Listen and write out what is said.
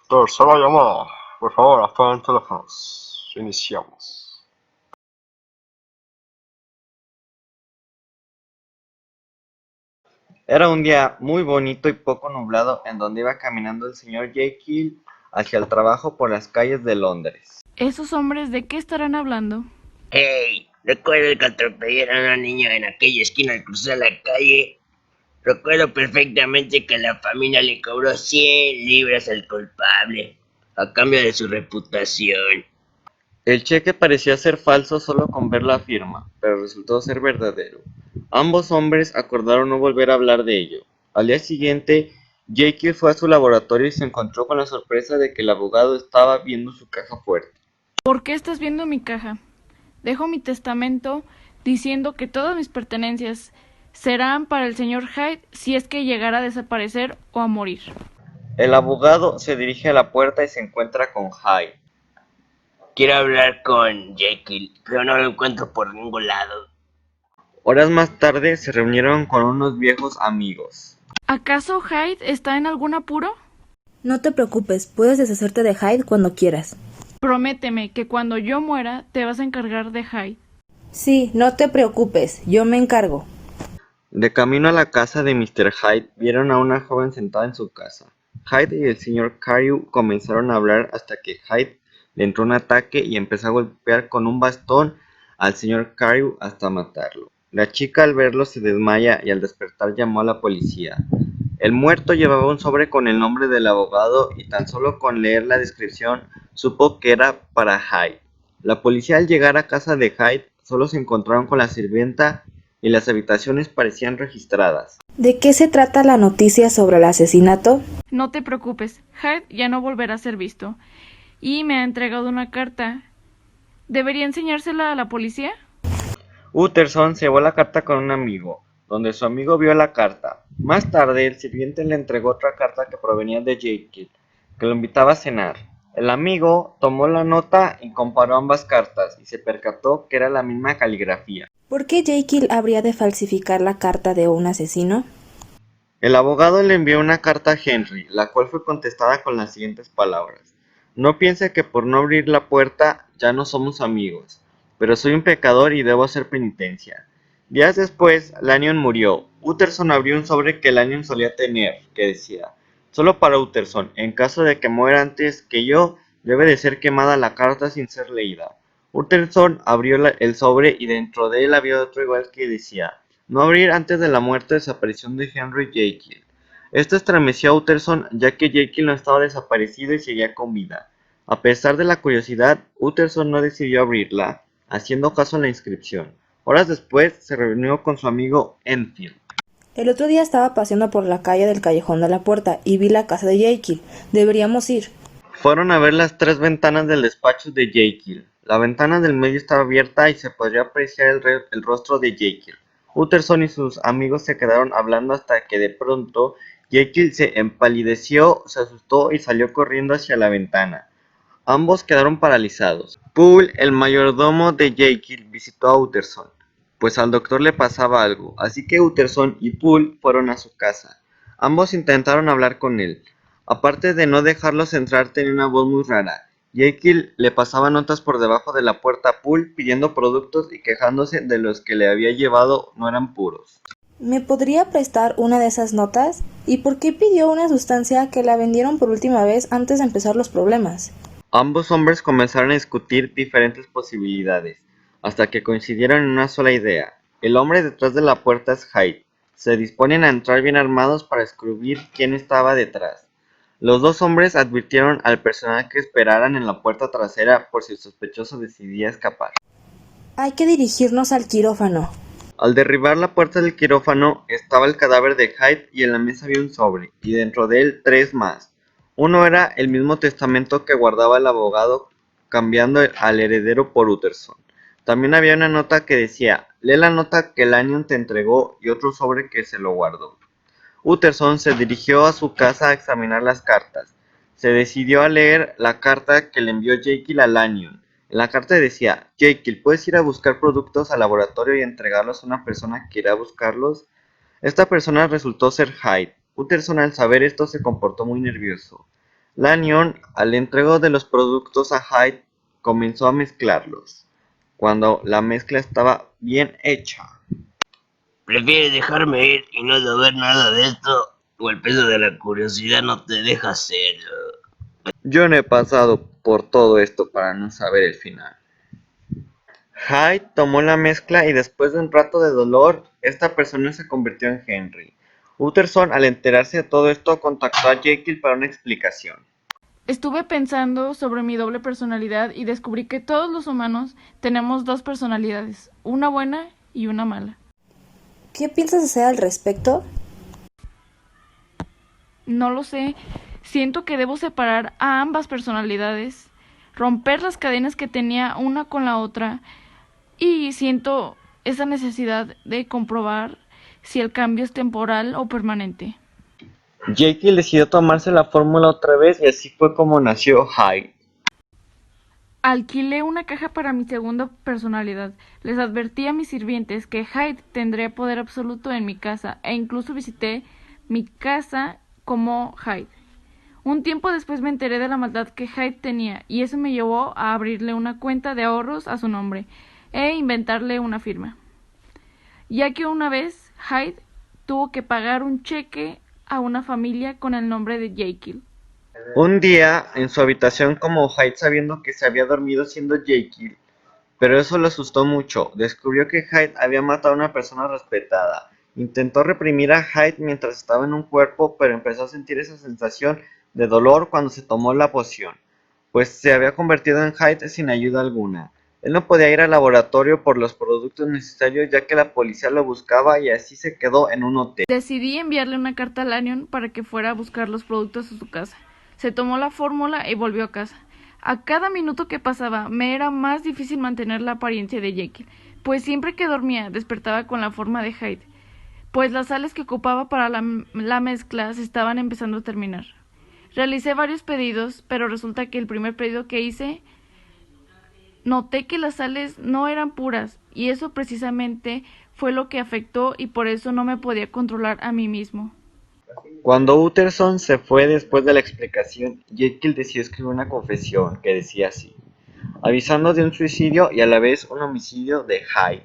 Tercera llamada. Por favor, apaguen teléfonos. Iniciamos. Era un día muy bonito y poco nublado en donde iba caminando el señor Jekyll hacia el trabajo por las calles de Londres. ¿Esos hombres de qué estarán hablando? Hey, recuerdo que atropellaron a una niña en aquella esquina al cruzar la calle. Recuerdo perfectamente que la familia le cobró 100 libras al culpable, a cambio de su reputación. El cheque parecía ser falso solo con ver la firma, pero resultó ser verdadero. Ambos hombres acordaron no volver a hablar de ello. Al día siguiente, Jekyll fue a su laboratorio y se encontró con la sorpresa de que el abogado estaba viendo su caja fuerte. ¿Por qué estás viendo mi caja? Dejo mi testamento diciendo que todas mis pertenencias serán para el señor Hyde si es que llegara a desaparecer o a morir. El abogado se dirige a la puerta y se encuentra con Hyde. Quiero hablar con Jekyll, pero no lo encuentro por ningún lado. Horas más tarde se reunieron con unos viejos amigos. ¿Acaso Hyde está en algún apuro? No te preocupes, puedes deshacerte de Hyde cuando quieras. Prométeme que cuando yo muera te vas a encargar de Hyde. Sí, no te preocupes, yo me encargo. De camino a la casa de Mr. Hyde, vieron a una joven sentada en su casa. Hyde y el señor Carew comenzaron a hablar hasta que Hyde le entró un ataque y empezó a golpear con un bastón al señor Carew hasta matarlo. La chica al verlo se desmaya y al despertar llamó a la policía. El muerto llevaba un sobre con el nombre del abogado y tan solo con leer la descripción supo que era para Hyde. La policía al llegar a casa de Hyde solo se encontraron con la sirvienta y las habitaciones parecían registradas. ¿De qué se trata la noticia sobre el asesinato? No te preocupes, Hyde ya no volverá a ser visto. Y me ha entregado una carta. ¿Debería enseñársela a la policía? Utterson se llevó la carta con un amigo, donde su amigo vio la carta. Más tarde, el sirviente le entregó otra carta que provenía de Jekyll, que lo invitaba a cenar. El amigo tomó la nota y comparó ambas cartas y se percató que era la misma caligrafía. ¿Por qué Jekyll habría de falsificar la carta de un asesino? El abogado le envió una carta a Henry, la cual fue contestada con las siguientes palabras. No piense que por no abrir la puerta ya no somos amigos, pero soy un pecador y debo hacer penitencia. Días después, Lanyon murió. Utterson abrió un sobre que Lanyon solía tener, que decía, solo para Utterson, en caso de que muera antes que yo, debe de ser quemada la carta sin ser leída. Utterson abrió el sobre y dentro de él había otro igual que decía, no abrir antes de la muerte o desaparición de Henry Jekyll. Esto estremeció a Utterson ya que Jekyll no estaba desaparecido y seguía con vida. A pesar de la curiosidad, Utterson no decidió abrirla, haciendo caso a la inscripción. Horas después se reunió con su amigo Enfield. El otro día estaba paseando por la calle del Callejón de la Puerta y vi la casa de Jekyll. Deberíamos ir. Fueron a ver las tres ventanas del despacho de Jekyll. La ventana del medio estaba abierta y se podría apreciar el rostro de Jekyll. Utterson y sus amigos se quedaron hablando hasta que de pronto Jekyll se empalideció, se asustó y salió corriendo hacia la ventana. Ambos quedaron paralizados. Poole, el mayordomo de Jekyll, visitó a Utterson, pues al doctor le pasaba algo, así que Utterson y Poole fueron a su casa. Ambos intentaron hablar con él. Aparte de no dejarlos entrar, tenía una voz muy rara. Jekyll le pasaba notas por debajo de la puerta a Poole pidiendo productos y quejándose de los que le había llevado no eran puros. ¿Me podría prestar una de esas notas? ¿Y por qué pidió una sustancia que la vendieron por última vez antes de empezar los problemas? Ambos hombres comenzaron a discutir diferentes posibilidades, hasta que coincidieron en una sola idea. El hombre detrás de la puerta es Hyde. Se disponen a entrar bien armados para descubrir quién estaba detrás. Los dos hombres advirtieron al personal que esperaran en la puerta trasera por si el sospechoso decidía escapar. Hay que dirigirnos al quirófano. Al derribar la puerta del quirófano estaba el cadáver de Hyde y en la mesa había un sobre, y dentro de él 3 más. Uno era el mismo testamento que guardaba el abogado, cambiando al heredero por Utterson. También había una nota que decía: lee la nota que Lanyon te entregó, y otro sobre que se lo guardó. Utterson se dirigió a su casa a examinar las cartas. Se decidió a leer la carta que le envió Jekyll a Lanyon. En la carta decía: Jekyll, ¿puedes ir a buscar productos al laboratorio y entregarlos a una persona que irá a buscarlos? Esta persona resultó ser Hyde. Utterson, al saber esto, se comportó muy nervioso. Lanyon, al entrego de los productos a Hyde, comenzó a mezclarlos. Cuando la mezcla estaba bien hecha, ¿Prefieres dejarme ir y no saber nada de esto? ¿O el peso de la curiosidad no te deja hacerlo? yo no he pasado por todo esto para no saber el final. Hyde tomó la mezcla y después de un rato de dolor, esta persona se convirtió en Henry. Utterson, al enterarse de todo esto, contactó a Jekyll para una explicación. Estuve pensando sobre mi doble personalidad y descubrí que todos los humanos tenemos 2 personalidades, una buena y una mala. ¿Qué piensas hacer al respecto? No lo sé, siento que debo separar a ambas personalidades, romper las cadenas que tenía una con la otra y siento esa necesidad de comprobar si el cambio es temporal o permanente. Jekyll decidió tomarse la fórmula otra vez y así fue como nació Hyde. Alquilé una caja para mi segunda personalidad. Les advertí a mis sirvientes que Hyde tendría poder absoluto en mi casa e incluso visité mi casa como Hyde. Un tiempo después me enteré de la maldad que Hyde tenía y eso me llevó a abrirle una cuenta de ahorros a su nombre e inventarle una firma. Ya que una vez Hyde tuvo que pagar un cheque a una familia con el nombre de Jekyll. Un día, en su habitación, como Hyde, sabiendo que se había dormido siendo Jekyll, pero eso lo asustó mucho, descubrió que Hyde había matado a una persona respetada. Intentó reprimir a Hyde mientras estaba en un cuerpo, pero empezó a sentir esa sensación de dolor cuando se tomó la poción, pues se había convertido en Hyde sin ayuda alguna. Él no podía ir al laboratorio por los productos necesarios ya que la policía lo buscaba y así se quedó en un hotel. Decidí enviarle una carta a Lanyon para que fuera a buscar los productos a su casa. Se tomó la fórmula y volvió a casa. A cada minuto que pasaba me era más difícil mantener la apariencia de Jekyll, pues siempre que dormía despertaba con la forma de Hyde, pues las sales que ocupaba para la mezcla se estaban empezando a terminar. Realicé varios pedidos, pero resulta que el primer pedido que hice noté que las sales no eran puras y eso precisamente fue lo que afectó y por eso no me podía controlar a mí mismo. Cuando Utterson se fue después de la explicación, Jekyll decidió escribir una confesión que decía así: avisando de un suicidio y a la vez un homicidio de Hyde.